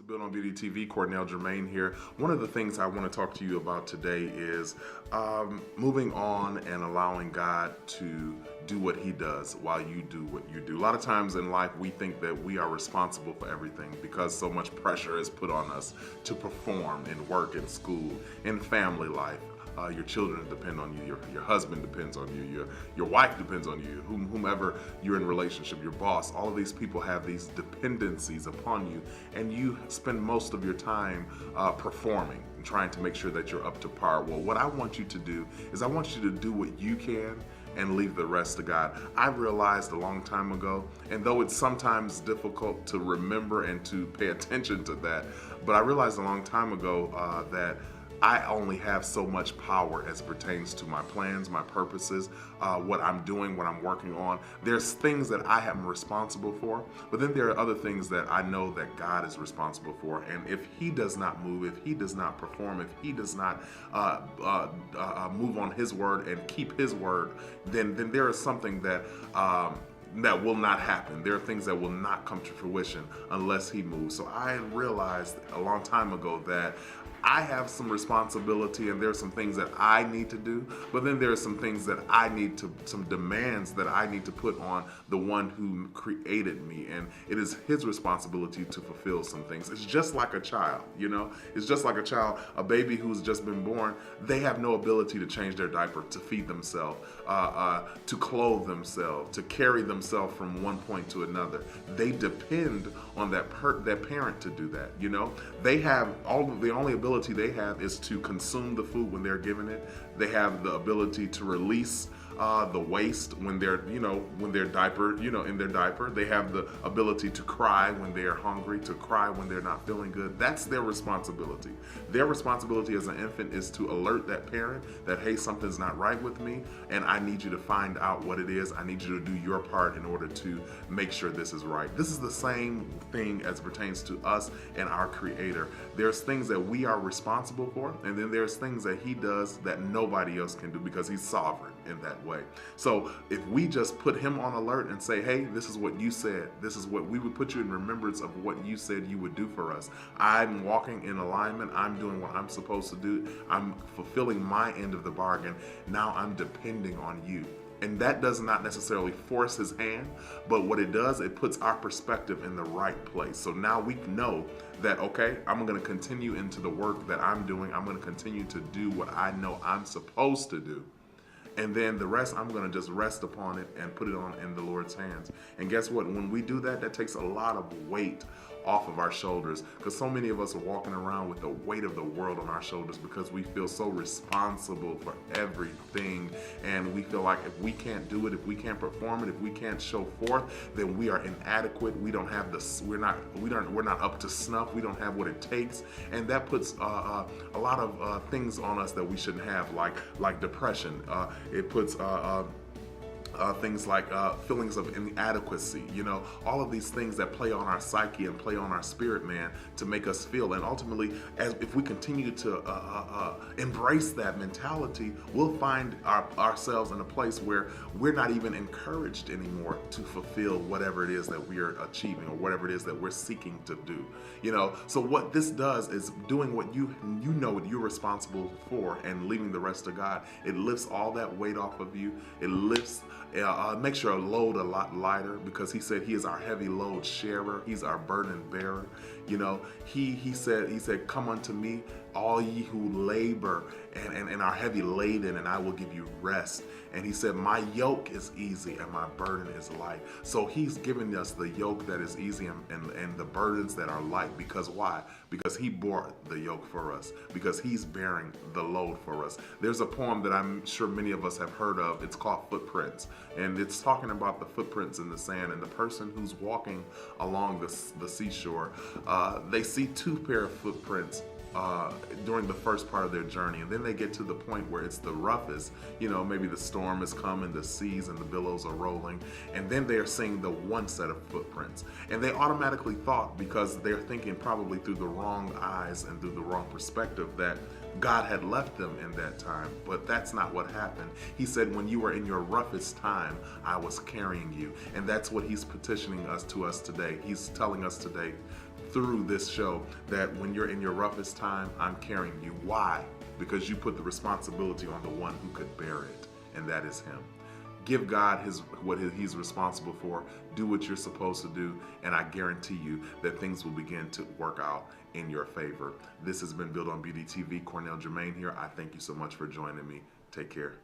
To Build on Beauty TV, Cornell Jermaine here. One of the things I want to talk to you about today is moving on and allowing God to do what He does while you do what you do. A lot of times in life we think that we are responsible for everything because so much pressure is put on us to perform in work, in school, in family life. Your children depend on you. Your husband depends on you. Your wife depends on you. Whomever you're in relationship, your boss. All of these people have these dependencies upon you, and you spend most of your time performing and trying to make sure that you're up to par. Well, what I want you to do is I want you to do what you can and leave the rest to God. I realized a long time ago, and though it's sometimes difficult to remember and to pay attention to that, but I realized a long time ago that I only have so much power as pertains to my plans, my purposes, what I'm doing, what I'm working on. There's things that I am responsible for, but then there are other things that I know that God is responsible for. And if He does not move, if He does not perform, if He does not move on His word and keep His word, then there is something that that will not happen. There are things that will not come to fruition unless He moves. So I realized a long time ago that I have some responsibility and there are some things that I need to do, but then there are some things that some demands that I need to put on the one who created me, and it is His responsibility to fulfill some things. It's just like a child, It's just like a child, a baby who's just been born. They have no ability to change their diaper, to feed themselves, to clothe themselves, to carry themselves from one point to another. They depend on that parent to do that, They have the only ability they have is to consume the food when they're given it. They have the ability to release the waste when they're, in their diaper. They have the ability to cry when they are hungry, to cry when they're not feeling good. That's their responsibility. Their responsibility as an infant is to alert that parent that, hey, something's not right with me, and I need you to find out what it is. I need you to do your part in order to make sure this is right. This is the same thing as pertains to us and our Creator. There's things that we are responsible for, and then there's things that He does that nobody else can do because He's sovereign in that way. So if we just put Him on alert and say, hey, this is what you said, this is what we would put you in remembrance of what you said you would do for us. I'm walking in alignment. I'm doing what I'm supposed to do. I'm fulfilling my end of the bargain. Now I'm depending on you. And that does not necessarily force His hand, but what it does, it puts our perspective in the right place. So now we know that, okay, I'm going to continue into the work that I'm doing. I'm going to continue to do what I know I'm supposed to do. And then the rest, I'm going to just rest upon it and put it on in the Lord's hands. And guess what? When we do that, that takes a lot of weight off of our shoulders, because so many of us are walking around with the weight of the world on our shoulders because we feel so responsible for everything, and we feel like if we can't do it, if we can't perform it, if we can't show forth, then we are inadequate. We don't have we're not up to snuff. We don't have what it takes, and that puts a lot of things on us that we shouldn't have, like depression. It puts things like feelings of inadequacy, all of these things that play on our psyche and play on our spirit, man, to make us feel. And ultimately, if we continue to embrace that mentality, we'll find ourselves in a place where we're not even encouraged anymore to fulfill whatever it is that we are achieving or whatever it is that we're seeking to do. So what this does is doing what you know what you're responsible for and leaving the rest to God. It lifts all that weight off of you. It lifts makes your load a lot lighter, because He said He is our heavy load sharer. He's our burden bearer. He said, come unto me, all ye who labor and are heavy laden, and I will give you rest. And He said, my yoke is easy and my burden is light. So He's giving us the yoke that is easy and the burdens that are light. Because why? Because He bore the yoke for us, because He's bearing the load for us. There's a poem that I'm sure many of us have heard of. It's called Footprints, and it's talking about the footprints in the sand, and the person who's walking along the seashore, they see two pair of footprints during the first part of their journey, and then they get to the point where it's the roughest, maybe the storm is coming, the seas and the billows are rolling, and then they are seeing the one set of footprints, and they automatically thought, because they're thinking probably through the wrong eyes and through the wrong perspective, that God had left them in that time. But that's not what happened. He said, when you were in your roughest time, I was carrying you. And that's what He's petitioning us to us today. He's telling us today, through this show that when you're in your roughest time, I'm carrying you. Why? Because you put the responsibility on the one who could bear it, and that is Him. Give God what He's responsible for. Do what you're supposed to do, and I guarantee you that things will begin to work out in your favor. This has been Built on BDTV. Cornell Jermaine here. I thank you so much for joining me. Take care.